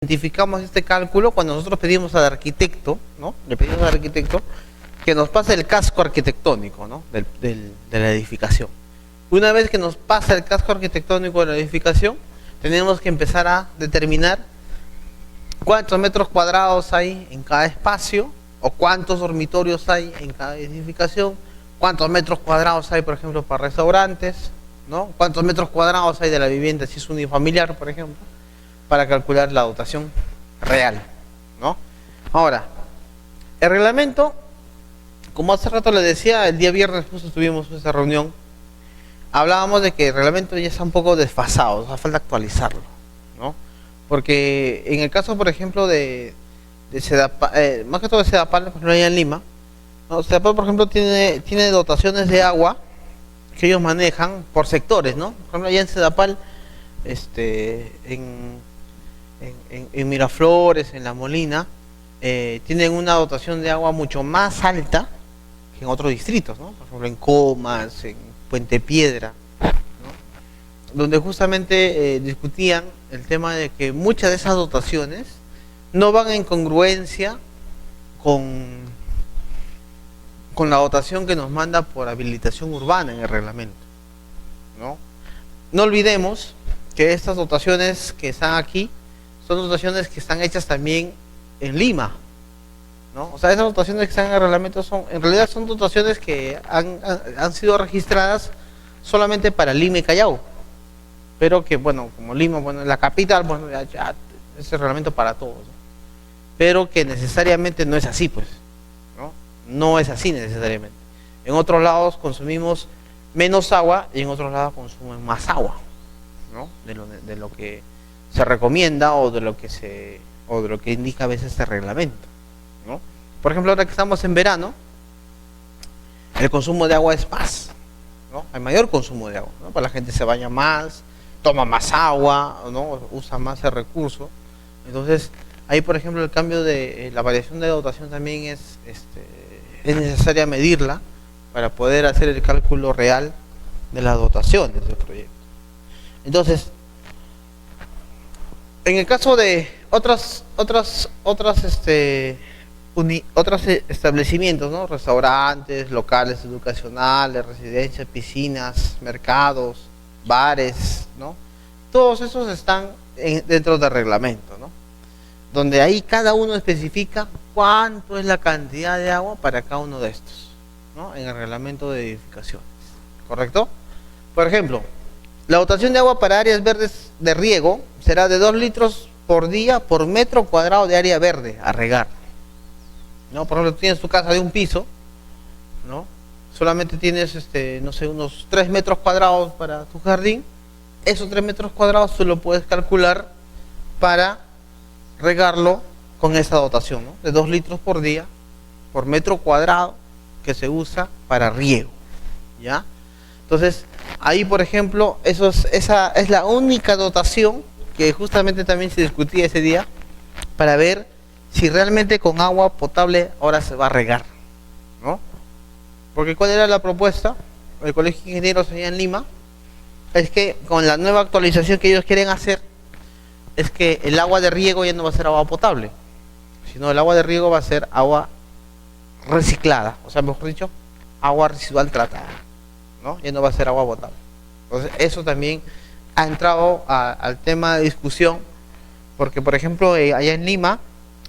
identificamos este cálculo cuando nosotros pedimos al arquitecto, ¿no? Le pedimos al arquitecto que nos pase el casco arquitectónico, ¿no? De la edificación. Una vez que nos pasa el casco arquitectónico de la edificación, tenemos que empezar a determinar cuántos metros cuadrados hay en cada espacio, o cuántos dormitorios hay en cada edificación, cuántos metros cuadrados hay, por ejemplo, para restaurantes, ¿no? Cuántos metros cuadrados hay de la vivienda si es unifamiliar, por ejemplo, para calcular la dotación real, ¿no? Ahora, el reglamento, como hace rato les decía, el día viernes justo tuvimos esa reunión, hablábamos de que el reglamento ya está un poco desfasado, hace falta actualizarlo, ¿no? Porque en el caso, por ejemplo, de Sedapal, más que todo de Sedapal, por ejemplo, allá en Lima, ¿no? Sedapal, por ejemplo, tiene dotaciones de agua que ellos manejan por sectores, ¿no? Por ejemplo, allá en Sedapal, en Miraflores, en La Molina, tienen una dotación de agua mucho más alta que en otros distritos, ¿no? Por ejemplo, en Comas, en Puente Piedra, ¿no? Donde justamente discutían el tema de que muchas de esas dotaciones no van en congruencia con la dotación que nos manda por habilitación urbana en el reglamento, ¿no? No olvidemos que estas dotaciones que están aquí son dotaciones que están hechas también en Lima, ¿no? O sea, esas dotaciones que están en el reglamento en realidad son dotaciones que han sido registradas solamente para Lima y Callao, pero que, bueno, como Lima, bueno, la capital, bueno, ya es el reglamento para todos, ¿no? Pero que necesariamente no es así, pues, ¿no? No es así necesariamente. En otros lados consumimos menos agua y en otros lados consumen más agua, ¿no? De lo que se recomienda o de lo que indica a veces este reglamento, ¿no? Por ejemplo, ahora que estamos en verano, el consumo de agua es más, ¿no? Hay mayor consumo de agua, ¿no? Pues la gente se baña más, toma más agua, ¿no? Usa más el recurso. Entonces, ahí, por ejemplo, el cambio de la variación de dotación también es necesaria medirla para poder hacer el cálculo real de las dotaciones del proyecto. Entonces, en el caso de otros establecimientos, ¿no? Restaurantes, locales educacionales, residencias, piscinas, mercados, bares, ¿no? Todos esos están dentro del reglamento, ¿no? Donde ahí cada uno especifica cuánto es la cantidad de agua para cada uno de estos, ¿no? En el reglamento de edificaciones, ¿correcto? Por ejemplo, la dotación de agua para áreas verdes de riego será de 2 litros por día por metro cuadrado de área verde a regar, ¿no? Por ejemplo, tú tienes tu casa de un piso, ¿no? Solamente tienes, no sé, unos 3 metros cuadrados para tu jardín. Esos 3 metros cuadrados tú lo puedes calcular para regarlo con esa dotación, ¿no? De 2 litros por día por metro cuadrado que se usa para riego, ¿ya? Entonces, ahí, por ejemplo, esa es la única dotación que justamente también se discutía ese día para ver si realmente con agua potable ahora se va a regar, ¿no? Porque ¿cuál era la propuesta? El Colegio de Ingenieros allá en Lima es que con la nueva actualización que ellos quieren hacer es que el agua de riego ya no va a ser agua potable, sino el agua de riego va a ser agua reciclada, o sea, mejor dicho, agua residual tratada, ¿no? Ya no va a ser agua potable. Entonces, eso también ha entrado al tema de discusión, porque, por ejemplo, allá en Lima,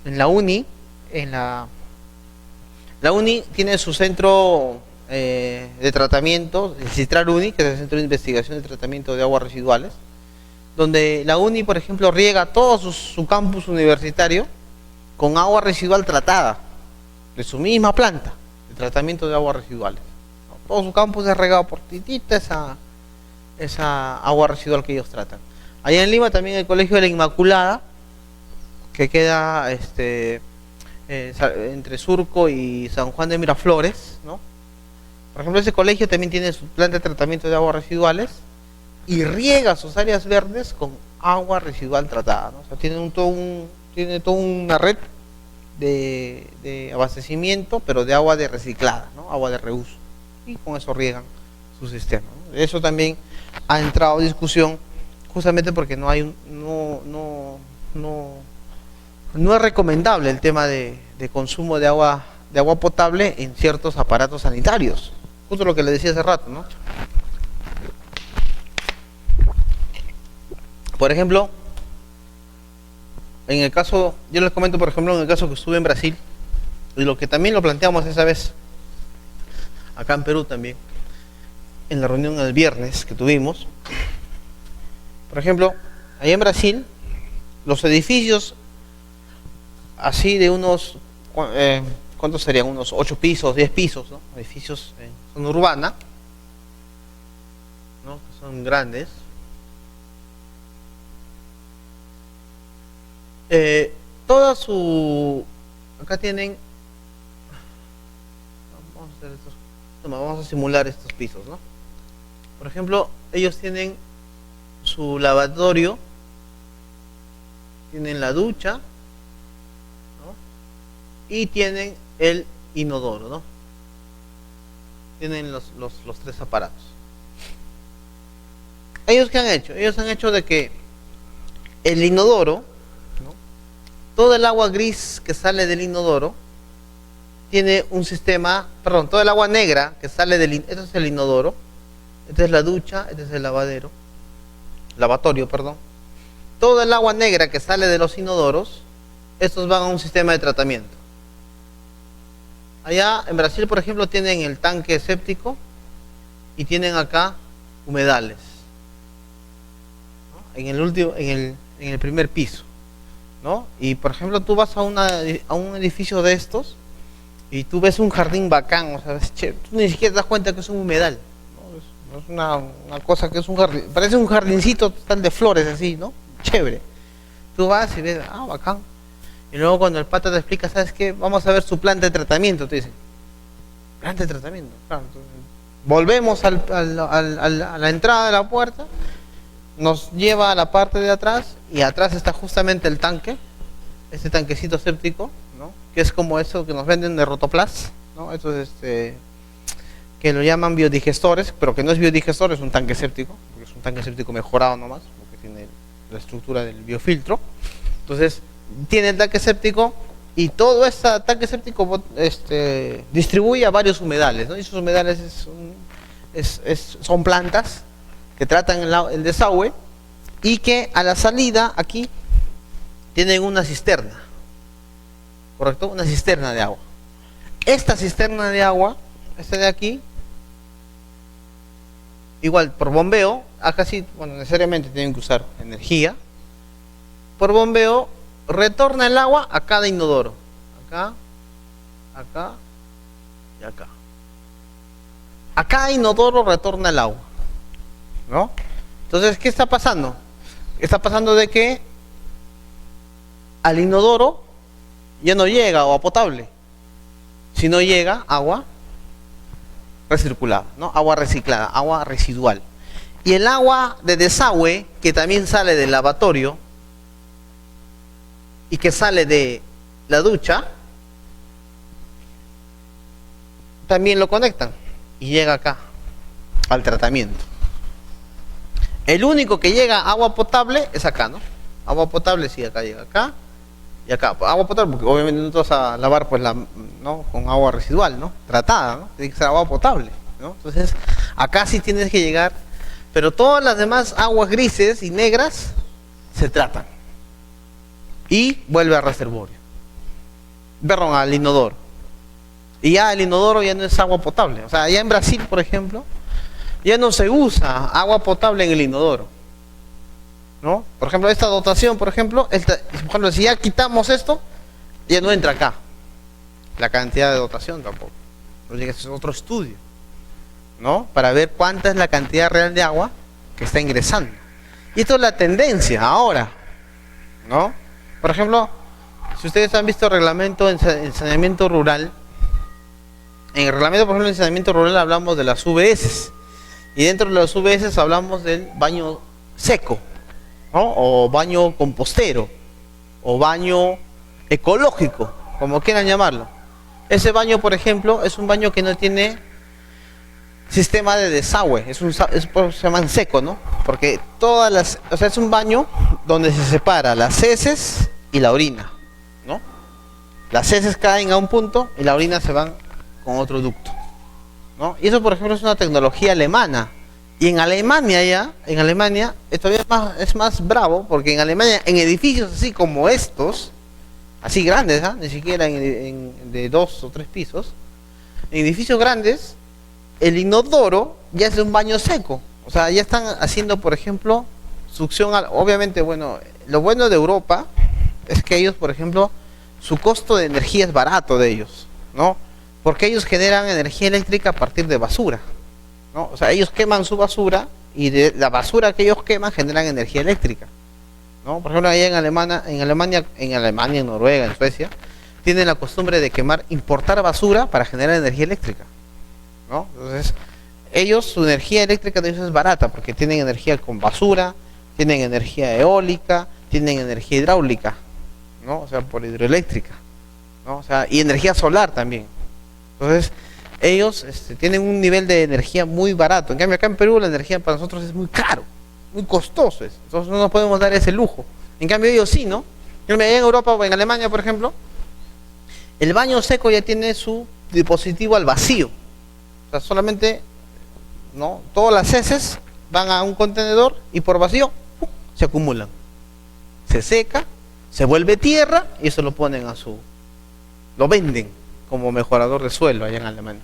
en la UNI, la UNI tiene su centro de tratamiento, el Citral UNI, que es el Centro de Investigación y Tratamiento de Aguas Residuales, donde la UNI, por ejemplo, riega todo su campus universitario con agua residual tratada, de su misma planta, de tratamiento de aguas residuales. Todo su campus es regado por titita esa agua residual que ellos tratan. Allá en Lima también el Colegio de la Inmaculada, que queda entre Surco y San Juan de Miraflores, ¿no? Por ejemplo, ese colegio también tiene su planta de tratamiento de aguas residuales y riega sus áreas verdes con agua residual tratada, ¿no? O sea, tiene toda una red de abastecimiento, pero de agua de reciclada, ¿no? Agua de reuso, y con eso riegan su sistema, ¿no? Eso también ha entrado en discusión justamente porque no hay no es recomendable el tema de consumo de agua potable en ciertos aparatos sanitarios. Justo lo que le decía hace rato, ¿no? Por ejemplo, en el caso, yo les comento por ejemplo en el caso que estuve en Brasil, y lo que también lo planteamos esa vez, acá en Perú también, en la reunión del viernes que tuvimos. Por ejemplo, allá en Brasil, los edificios así de unos, ¿cuántos serían? Unos 8 pisos, 10 pisos, ¿no? Edificios en zona urbana, ¿no? Que son grandes. Toda su... Acá tienen... Vamos a simular estos pisos, ¿no? Por ejemplo, ellos tienen su lavatorio, tienen la ducha, ¿no? Y tienen el inodoro, ¿no? Tienen los 3 aparatos. ¿Ellos qué han hecho? Ellos han hecho de que el inodoro, ¿no? Todo el agua gris que sale del inodoro tiene un sistema, perdón, todo el agua negra que sale este es el inodoro, esta es la ducha, este es el lavatorio, perdón. Todo el agua negra que sale de los inodoros, estos van a un sistema de tratamiento. Allá en Brasil, por ejemplo, tienen el tanque séptico y tienen acá humedales, ¿no? En el primer piso, ¿no? Y por ejemplo, tú vas a un edificio de estos y tú ves un jardín bacán, o sea, tú ni siquiera te das cuenta que es un humedal, ¿no? Es una cosa que es un jardín, parece un jardincito total de flores así, ¿no? Chévere. Tú vas y ves, bacán. Y luego cuando el pata te explica, ¿sabes qué? Vamos a ver su planta de tratamiento, te dicen. Planta de tratamiento, claro. Entonces, volvemos a la entrada de la puerta, nos lleva a la parte de atrás y atrás está justamente el tanque, este tanquecito séptico, ¿no? Que es como eso que nos venden de Rotoplas, ¿no? Eso es que lo llaman biodigestores, pero que no es biodigestor, es un tanque séptico, porque es un tanque séptico mejorado nomás, porque tiene la estructura del biofiltro. Entonces, tiene el tanque séptico y todo ese tanque séptico distribuye a varios humedales, ¿no? Y esos humedales son plantas que tratan el desagüe y que a la salida aquí tienen una cisterna, ¿correcto? Una cisterna de agua. Esta cisterna de agua, esta de aquí, igual por bombeo, acá sí, bueno, necesariamente tienen que usar energía. Por bombeo retorna el agua a cada inodoro, acá, acá y acá. A cada inodoro retorna el agua, ¿no? Entonces, ¿qué está pasando? Está pasando de que al inodoro ya no llega agua potable, sino llega agua recirculada, ¿no? Agua reciclada, agua residual. Y el agua de desagüe, que también sale del lavatorio y que sale de la ducha, también lo conectan y llega acá al tratamiento. El único que llega agua potable es acá, ¿no? Agua potable sí, acá llega acá y acá. Agua potable porque obviamente no te vas a lavar pues ¿no? Con agua residual, ¿no? Tratada, ¿no? Tiene que ser agua potable, ¿no? Entonces acá sí tienes que llegar, pero todas las demás aguas grises y negras se tratan y vuelve al reservorio, perdón, al inodoro. Y ya el inodoro ya no es agua potable. O sea, allá en Brasil, por ejemplo, ya no se usa agua potable en el inodoro, ¿no? Por ejemplo, esta dotación, por ejemplo, si ya quitamos esto, ya no entra acá la cantidad de dotación tampoco. Entonces es otro estudio, ¿no? Para ver cuánta es la cantidad real de agua que está ingresando. Y esto es la tendencia ahora, ¿no? Por ejemplo, si ustedes han visto el reglamento en saneamiento rural, en el reglamento, por ejemplo, en saneamiento rural hablamos de las UBS. Y dentro de las UBS hablamos del baño seco, ¿no? O baño compostero, o baño ecológico, como quieran llamarlo. Ese baño, por ejemplo, es un baño que no tiene sistema de desagüe, se llaman seco, ¿no? Porque o sea, es un baño donde se separa las heces y la orina, Las heces caen a un punto y la orina se van con otro ducto, ¿no? Y eso, por ejemplo, es una tecnología alemana. Y en Alemania todavía es más bravo, porque en Alemania, en edificios así como estos, así grandes, ni siquiera de 2 o 3 pisos, en edificios grandes, el inodoro ya es un baño seco. O sea, ya están haciendo, por ejemplo, succión, obviamente, bueno, lo bueno de Europa es que ellos, por ejemplo, su costo de energía es barato de ellos, ¿no? Porque ellos generan energía eléctrica a partir de basura, ¿no? O sea, ellos queman su basura y de la basura que ellos queman generan energía eléctrica, ¿no? Por ejemplo, allá en Noruega, en Suecia, tienen la costumbre de importar basura para generar energía eléctrica, ¿no? Entonces, su energía eléctrica de ellos es barata porque tienen energía con basura, tienen energía eólica, tienen energía hidráulica, ¿no? O sea, por hidroeléctrica, ¿no? O sea, y energía solar también. Entonces, ellos tienen un nivel de energía muy barato. En cambio, acá en Perú la energía para nosotros es muy caro, muy costoso. Entonces no nos podemos dar ese lujo. En cambio, ellos sí, ¿no? En Europa o en Alemania, por ejemplo, el baño seco ya tiene su dispositivo al vacío. O sea, solamente, ¿no? Todas las heces van a un contenedor y por vacío se acumulan. Se seca, se vuelve tierra y eso lo ponen lo venden como mejorador de suelo allá en Alemania.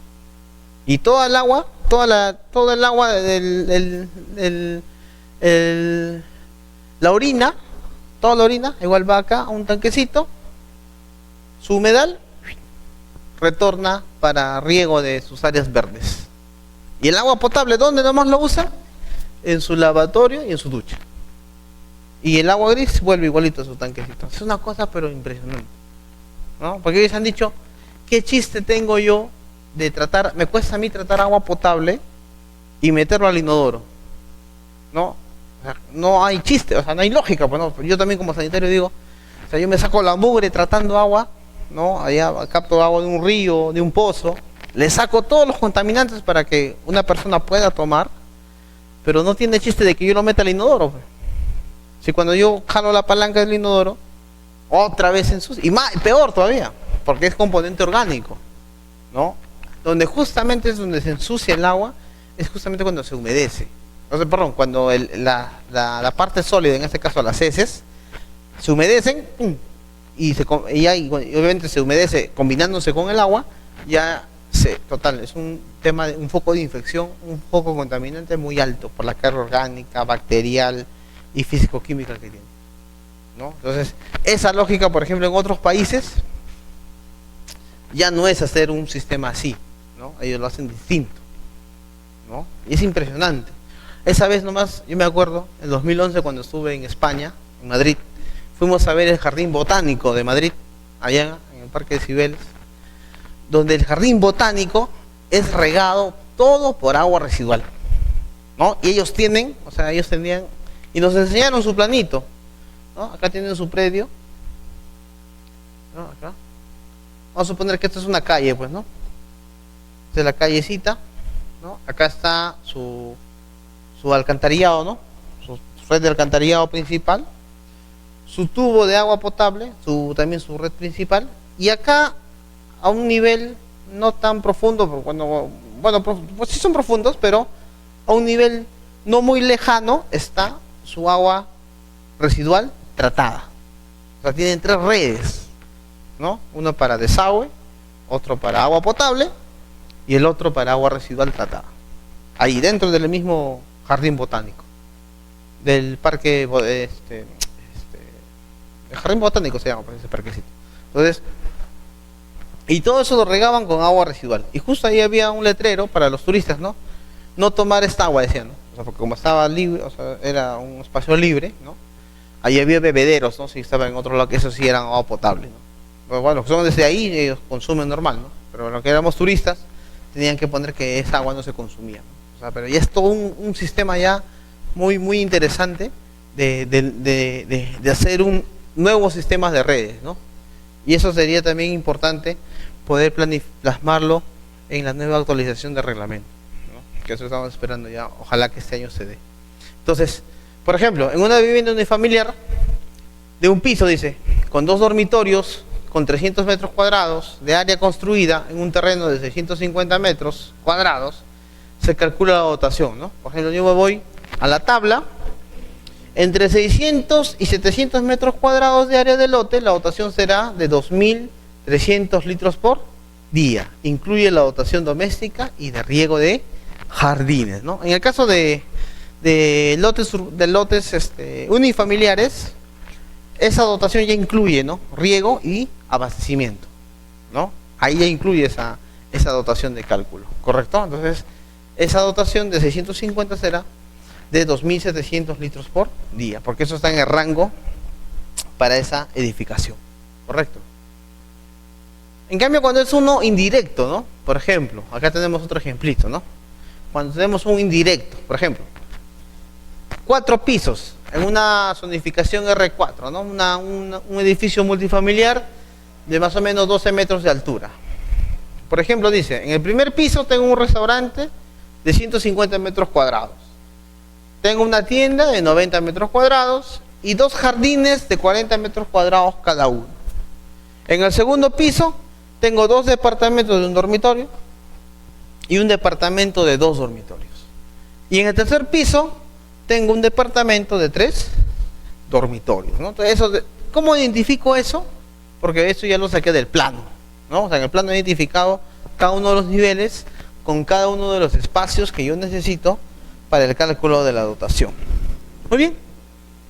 Y toda el agua, todo el agua la orina, toda la orina, igual va acá a un tanquecito, su humedal retorna para riego de sus áreas verdes. Y el agua potable, ¿dónde nomás lo usa? En su lavatorio y en su ducha. Y el agua gris vuelve igualito a su tanquecito. Es una cosa pero impresionante, ¿no? Porque ellos han dicho, ¿qué chiste tengo yo de me cuesta a mí tratar agua potable y meterlo al inodoro? ¿No? O sea, no hay chiste, o sea, no hay lógica, pues no. Yo también como sanitario digo, o sea, yo me saco la mugre tratando agua, ¿no? Allá capto agua de un río, de un pozo, le saco todos los contaminantes para que una persona pueda tomar, pero no tiene chiste de que yo lo meta al inodoro, pues. Si cuando yo jalo la palanca del inodoro, otra vez ensucia, y peor todavía, porque es componente orgánico, ¿no? Donde justamente es donde se ensucia el agua, es justamente cuando se humedece. O sea, perdón, cuando la parte sólida, en este caso las heces, se humedecen, y obviamente se humedece combinándose con el agua, total, es un foco de infección, un foco contaminante muy alto por la carga orgánica, bacterial y físico-química que tiene, ¿no? Entonces, esa lógica, por ejemplo, en otros países ya no es hacer un sistema así, ¿no? Ellos lo hacen distinto, ¿no? Y es impresionante. Esa vez nomás, yo me acuerdo, en 2011 cuando estuve en España, en Madrid, fuimos a ver el Jardín Botánico de Madrid, allá en el Parque de Cibeles, donde el Jardín Botánico es regado todo por agua residual, ¿no? Y ellos tenían, y nos enseñaron su planito, ¿no? Acá tienen su predio, ¿no? Acá. Vamos a suponer que esto es una calle, pues, ¿no? Esta es la callecita, ¿no? Acá está su alcantarillado, ¿no? Su red de alcantarillado principal, su tubo de agua potable, también su red principal, y acá a un nivel no tan profundo, pues sí son profundos, pero a un nivel no muy lejano está su agua residual tratada. O sea, tienen 3 redes, ¿no? Uno para desagüe, otro para agua potable y el otro para agua residual tratada. Ahí dentro del mismo jardín botánico, del parque, el jardín botánico se llama, pues, ese parquecito. Entonces, y todo eso lo regaban con agua residual. Y justo ahí había un letrero para los turistas, ¿no? No tomar esta agua, decían, ¿no? O sea, porque como estaba libre, o sea, era un espacio libre, ¿no? Ahí había bebederos, ¿no? Si estaba en otro lado, que eso sí eran agua potable, ¿no? Pero bueno, son desde ahí, ellos consumen normal, ¿no? Pero los que éramos turistas, tenían que poner que esa agua no se consumía, ¿no? O sea, pero ya es todo un sistema ya muy, muy interesante de hacer nuevos sistemas de redes, ¿no? Y eso sería también importante poder plasmarlo en la nueva actualización del reglamento, ¿no? Que eso estamos esperando ya, ojalá que este año se dé. Entonces, por ejemplo, en una vivienda unifamiliar de un piso, dice, con 2 dormitorios, con 300 metros cuadrados de área construida en un terreno de 650 metros cuadrados, se calcula la dotación, ¿no? Por ejemplo, yo me voy a la tabla. Entre 600 y 700 metros cuadrados de área de lote, la dotación será de 2.300 litros por día. Incluye la dotación doméstica y de riego de jardines, ¿no? En el caso de lotes unifamiliares, esa dotación ya incluye, ¿no?, riego y abastecimiento, ¿no? Ahí ya incluye esa dotación de cálculo, ¿correcto? Entonces, esa dotación de 650 será de 2.700 litros por día, porque eso está en el rango para esa edificación, ¿correcto? En cambio, cuando es uno indirecto, ¿no? Por ejemplo, acá tenemos otro ejemplito, ¿no? Cuando tenemos un indirecto, por ejemplo, 4 pisos en una zonificación R4, ¿no? Un edificio multifamiliar de más o menos 12 metros de altura. Por ejemplo, dice, en el primer piso tengo un restaurante de 150 metros cuadrados. Tengo una tienda de 90 metros cuadrados y 2 jardines de 40 metros cuadrados cada uno. En el segundo piso tengo 2 departamentos de un dormitorio y un departamento de 2 dormitorios. Y en el tercer piso tengo un departamento de 3 dormitorios, ¿no? Entonces, ¿cómo identifico eso? Porque eso ya lo saqué del plano, ¿no? O sea, en el plano he identificado cada uno de los niveles con cada uno de los espacios que yo necesito para el cálculo de la dotación. Muy bien.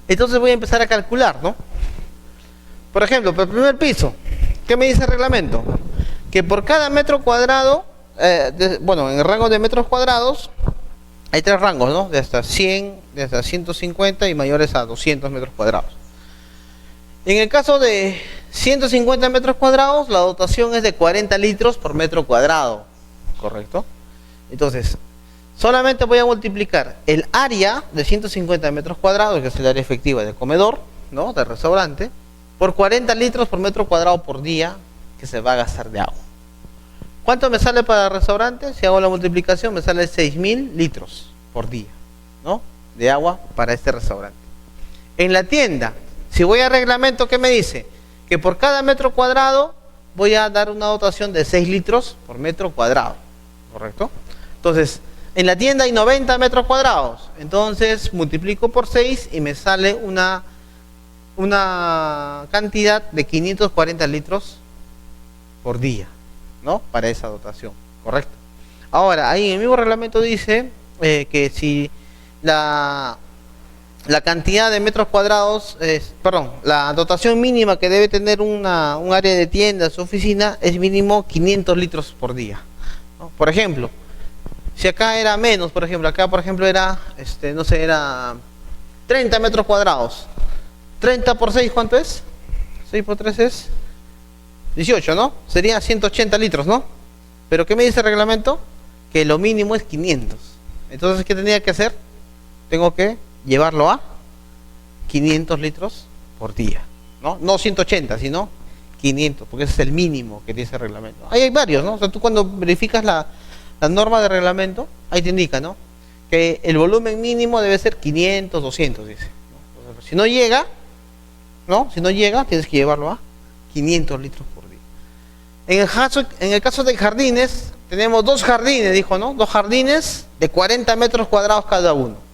Entonces voy a empezar a calcular, ¿no? Por ejemplo, para el primer piso, ¿qué me dice el reglamento? Que por cada metro cuadrado, en el rango de metros cuadrados, hay 3 rangos, ¿no? De hasta 100, de hasta 150 y mayores a 200 metros cuadrados. En el caso de 150 metros cuadrados, la dotación es de 40 litros por metro cuadrado, ¿correcto? Entonces, solamente voy a multiplicar el área de 150 metros cuadrados, que es el área efectiva del comedor, ¿no?, del restaurante, por 40 litros por metro cuadrado por día que se va a gastar de agua. ¿Cuánto me sale para el restaurante? Si hago la multiplicación, me sale 6.000 litros por día, ¿no?, de agua para este restaurante. En la tienda, si voy a reglamento, ¿qué me dice? Que por cada metro cuadrado voy a dar una dotación de 6 litros por metro cuadrado, ¿correcto? Entonces, en la tienda hay 90 metros cuadrados, entonces multiplico por 6 y me sale una cantidad de 540 litros por día, ¿no?, para esa dotación, ¿correcto? Ahora, ahí en el mismo reglamento dice que si la cantidad de metros cuadrados, la dotación mínima que debe tener un área de tiendas o oficina es mínimo 500 litros por día, ¿no? Por ejemplo, si acá era menos, por ejemplo, acá por ejemplo era, no sé, era 30 metros cuadrados. 30 por 6, ¿cuánto es? 6 por 3 es 18, ¿no? Sería 180 litros, ¿no? Pero ¿qué me dice el reglamento? Que lo mínimo es 500. Entonces, ¿qué tenía que hacer? Tengo que llevarlo a 500 litros por día, ¿no? No 180, sino 500, porque ese es el mínimo que dice el reglamento. Ahí hay varios, ¿no? O sea, tú cuando verificas la norma de reglamento, ahí te indica, ¿no?, que el volumen mínimo debe ser 500, 200, dice, ¿no? Si no llega, ¿no?, si no llega, tienes que llevarlo a 500 litros por día. En el caso de jardines, tenemos 2 jardines, dijo, ¿no? 2 jardines de 40 metros cuadrados cada uno.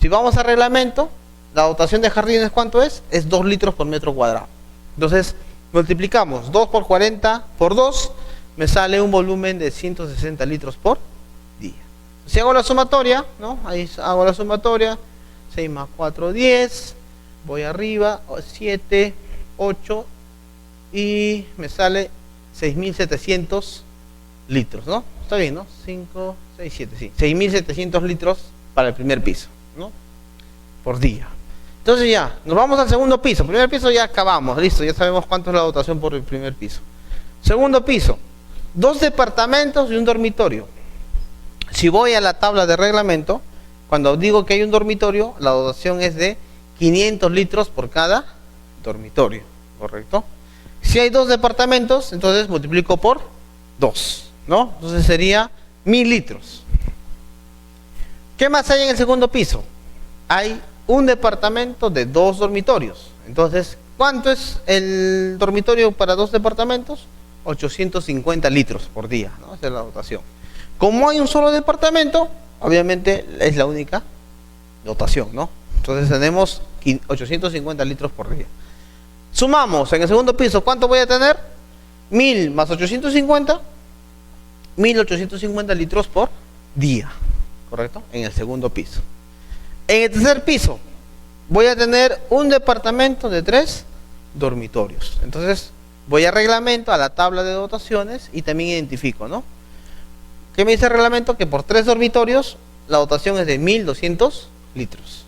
Si vamos al reglamento, la dotación de jardines, ¿cuánto es? Es 2 litros por metro cuadrado. Entonces, multiplicamos 2 por 40 por 2, me sale un volumen de 160 litros por día. Si hago la sumatoria, ¿no?, ahí hago la sumatoria, 6 más 4, 10, voy arriba, 7, 8, y me sale 6.700 litros, ¿no? Está bien, ¿no? 5, 6, 7, sí. 6.700 litros para el primer piso, ¿no?, por día. Entonces ya, nos vamos al segundo piso. Primer piso ya acabamos, listo, ya sabemos cuánto es la dotación por el primer piso. Segundo piso, 2 departamentos y un dormitorio. Si voy a la tabla de reglamento, cuando digo que hay un dormitorio, la dotación es de 500 litros por cada dormitorio, ¿correcto? Si hay 2 departamentos, entonces multiplico por 2, ¿no? Entonces sería 1.000 litros. ¿Qué más hay en el segundo piso? Hay un departamento de 2 dormitorios. Entonces, ¿Cuánto es el dormitorio para 2 departamentos? 850 litros por día, ¿no? Esa es la dotación. Como hay un solo departamento, obviamente es la única dotación, ¿no? Entonces tenemos 850 litros por día. Sumamos en el segundo piso, ¿cuánto voy a tener? 1000 más 850, 1850 litros por día, ¿correcto? En el segundo piso. En el tercer piso voy a tener un departamento de 3 dormitorios. Entonces voy a reglamento, a la tabla de dotaciones y también identifico, ¿no? ¿Qué me dice el reglamento? Que por 3 dormitorios la dotación es de 1200 litros.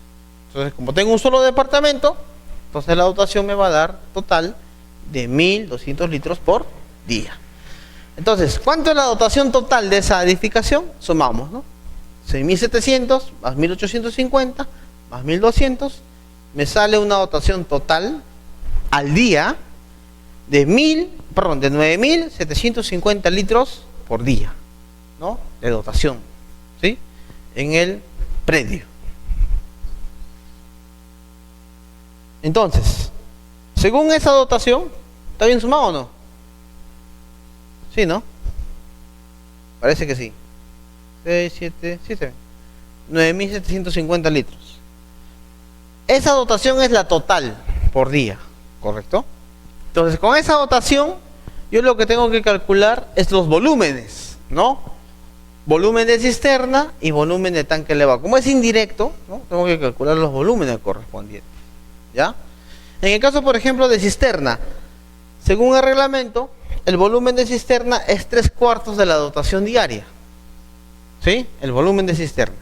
Entonces, como tengo un solo departamento, entonces la dotación me va a dar total de 1200 litros por día. Entonces, ¿cuánto es la dotación total de esa edificación? Sumamos, ¿no? 6700 más 1850 más 1200, me sale una dotación total al día de 9750 litros por día, ¿no? De dotación, ¿sí? En el predio. Entonces, según esa dotación, ¿está bien sumado o no? Sí, ¿no? Parece que sí. 6, 7, 7. 9750 litros. Esa dotación es la total por día, ¿correcto? Entonces, con esa dotación, yo lo que tengo que calcular es los volúmenes, ¿no? Volumen de cisterna y volumen de tanque elevado. Como es indirecto, ¿no? Tengo que calcular los volúmenes correspondientes, ¿ya? En el caso, por ejemplo, de cisterna, según el reglamento, el volumen de cisterna es 3/4 de la dotación diaria, ¿sí? El volumen de cisterna.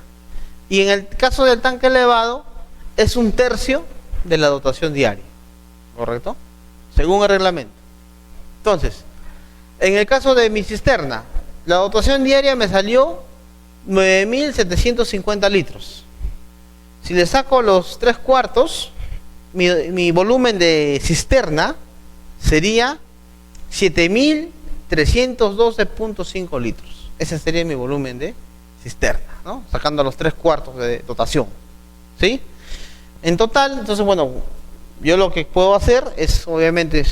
Y en el caso del tanque elevado, es 1/3 de la dotación diaria, ¿correcto? Según el reglamento. Entonces, en el caso de mi cisterna, la dotación diaria me salió 9750 litros. Si le saco los 3/4, mi volumen de cisterna sería 7312.5 litros. Ese sería mi volumen de cisterna, ¿no? Sacando los 3/4 de dotación, ¿sí? En total, entonces, bueno, yo lo que puedo hacer es, obviamente,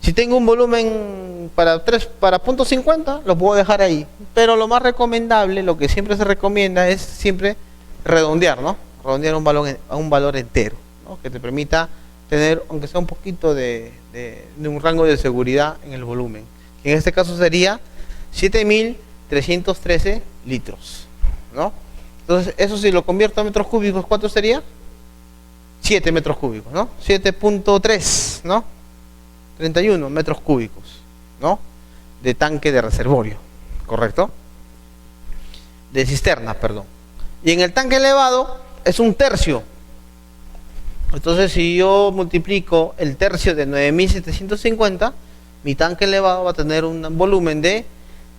si tengo un volumen para 0.50, lo puedo dejar ahí. Pero lo más recomendable, lo que siempre se recomienda es siempre redondear, ¿no? Redondear a un valor entero, ¿no? Que te permita tener, aunque sea un poquito de un rango de seguridad en el volumen. En este caso sería 7313 litros, ¿no? Entonces, eso si lo convierto a metros cúbicos, ¿cuánto sería? 7 metros cúbicos, ¿no? 7.3, ¿no? 31 metros cúbicos, ¿no? De tanque de reservorio, ¿correcto? De cisterna, perdón. Y en el tanque elevado es 1/3. Entonces, si yo multiplico el tercio de 9750, mi tanque elevado va a tener un volumen de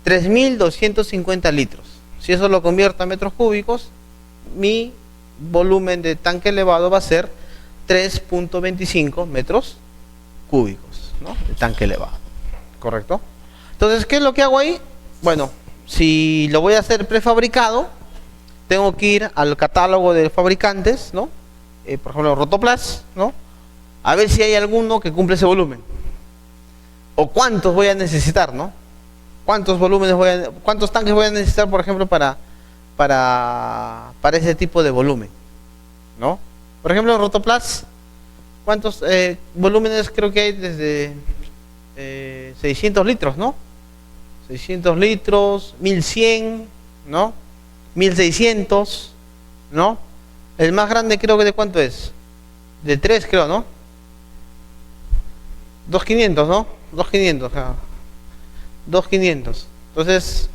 3250 litros. Si eso lo convierto a metros cúbicos, mi volumen de tanque elevado va a ser 3.25 metros cúbicos, ¿no? De tanque elevado, ¿correcto? Entonces, ¿qué es lo que hago ahí? Bueno, si lo voy a hacer prefabricado, tengo que ir al catálogo de fabricantes, ¿no? Por ejemplo, Rotoplas, ¿no? A ver si hay alguno que cumple ese volumen. O cuántos voy a necesitar, ¿no? ¿Cuántos tanques voy a necesitar, por ejemplo, para ese tipo de volumen, ¿no? Por ejemplo, en Rotoplas, ¿cuántos volúmenes creo que hay desde 600 litros, ¿no? 600 litros, 1100, ¿no? 1600, ¿no? El más grande creo que de cuánto es, de 3 creo, ¿no? 2500, ¿no? 2500, 2500. Entonces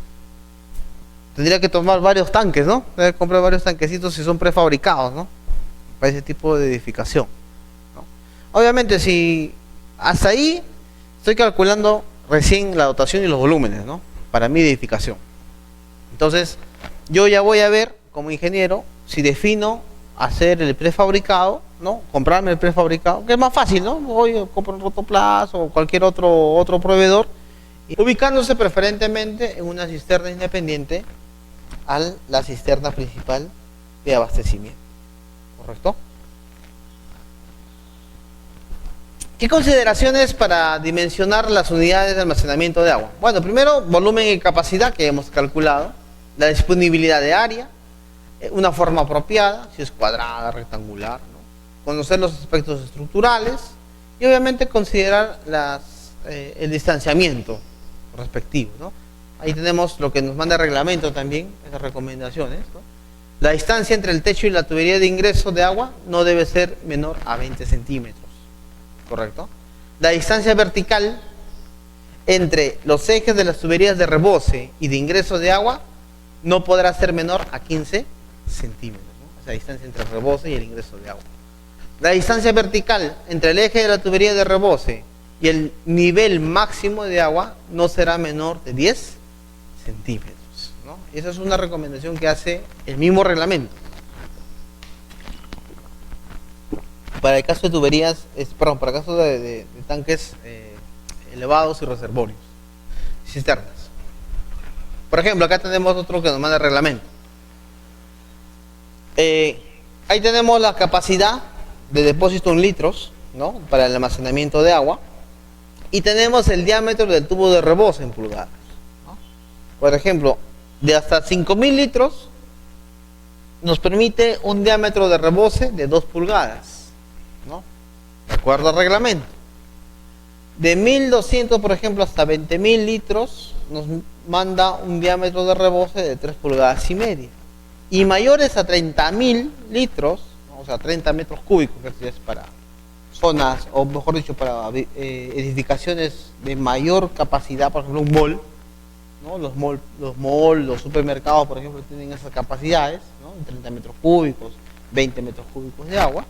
tendría que tomar varios tanques, ¿no? Tendría que comprar varios tanquecitos si son prefabricados, ¿no? Para ese tipo de edificación, ¿no? Obviamente, si hasta ahí estoy calculando recién la dotación y los volúmenes, ¿no? Para mi edificación. Entonces, yo ya voy a ver como ingeniero si defino hacer el prefabricado, ¿no? Comprarme el prefabricado, que es más fácil, ¿no? Voy, compro un Rotoplas o cualquier otro proveedor, ubicándose preferentemente en una cisterna independiente a la cisterna principal de abastecimiento, ¿correcto? ¿Qué consideraciones para dimensionar las unidades de almacenamiento de agua? Bueno, primero, volumen y capacidad que hemos calculado, la disponibilidad de área, una forma apropiada, si es cuadrada, rectangular, ¿no? Conocer los aspectos estructurales y obviamente considerar el distanciamiento respectivo, ¿no? Ahí tenemos lo que nos manda el reglamento también, esas recomendaciones, ¿no? La distancia entre el techo y la tubería de ingreso de agua no debe ser menor a 20 centímetros. ¿Correcto? La distancia vertical entre los ejes de las tuberías de rebose y de ingreso de agua no podrá ser menor a 15 centímetros, ¿no? Esa distancia entre el rebose y el ingreso de agua. La distancia vertical entre el eje de la tubería de rebose y el nivel máximo de agua no será menor de 10 centímetros, ¿no? Esa es una recomendación que hace el mismo reglamento. Para el caso de tuberías, perdón, para el caso de tanques elevados y reservorios, cisternas. Por ejemplo, acá tenemos otro que nos manda el reglamento. Ahí tenemos la capacidad de depósito en litros, ¿no? Para el almacenamiento de agua. Y tenemos el diámetro del tubo de rebose en pulgadas, ¿no? Por ejemplo, de hasta 5000 litros nos permite un diámetro de rebose de 2 pulgadas. ¿No? De acuerdo al reglamento. De 1200, por ejemplo, hasta 20000 litros nos manda un diámetro de rebose de 3 pulgadas y media. Y mayores a 30000 litros, ¿no? O sea, 30 metros cúbicos, que es para zonas, o mejor dicho, para edificaciones de mayor capacidad, por ejemplo, un mall, ¿no? Los supermercados, por ejemplo, tienen esas capacidades, ¿no? 30 metros cúbicos, 20 metros cúbicos de agua.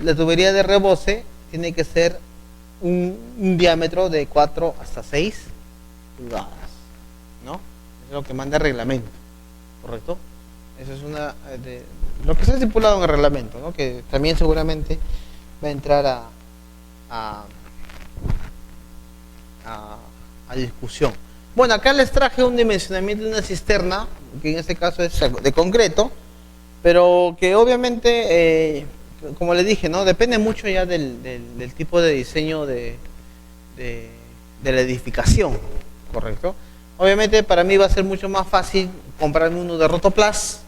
La tubería de rebose tiene que ser un diámetro de 4 hasta 6 pulgadas, ¿no? Es lo que manda el reglamento, ¿correcto? Eso es lo que se ha estipulado en el reglamento, ¿no? Que también seguramente va a entrar a discusión. Bueno, acá les traje un dimensionamiento de una cisterna, que en este caso es de concreto, pero que obviamente... como les dije, ¿no? Depende mucho ya del tipo de diseño de la edificación, ¿correcto? Obviamente para mí va a ser mucho más fácil comprarme uno de Rotoplas,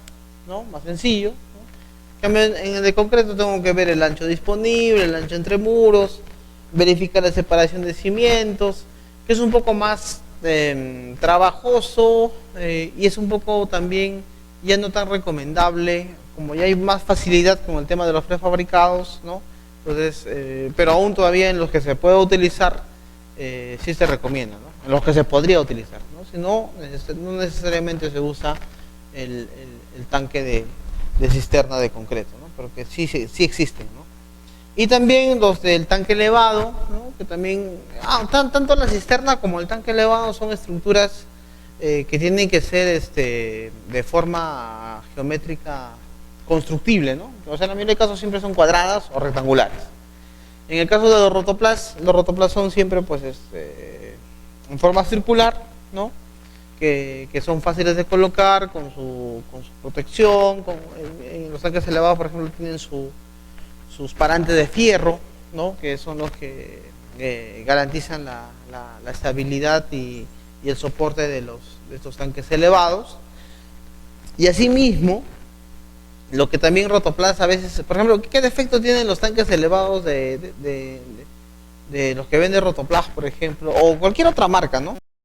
¿no? Más sencillo, ¿no? En el de concreto tengo que ver el ancho disponible, el ancho entre muros, verificar la separación de cimientos, que es un poco más trabajoso y es un poco también ya no tan recomendable, como ya hay más facilidad con el tema de los prefabricados, ¿no? Entonces, pero aún todavía en los que se puede utilizar, sí se recomienda, ¿no? En los que se podría utilizar, ¿no? Si no, no necesariamente se usa el tanque de cisterna de concreto, ¿no? Pero que sí existen, ¿no? Y también los del tanque elevado, ¿no? Que también, tanto la cisterna como el tanque elevado son estructuras que tienen que ser de forma geométrica constructible, ¿no? O sea, en la mayoría de casos siempre son cuadradas o rectangulares. En el caso de los rotoplas son siempre pues en forma circular, ¿no? Que son fáciles de colocar con su protección, en los tanques elevados, por ejemplo, tienen sus parantes de fierro, ¿no? Que son los que garantizan la estabilidad y el soporte de estos tanques elevados. Y asimismo, lo que también Rotoplas a veces, por ejemplo, ¿qué defecto tienen los tanques elevados de los que vende Rotoplas, por ejemplo, o cualquier otra marca, ¿no?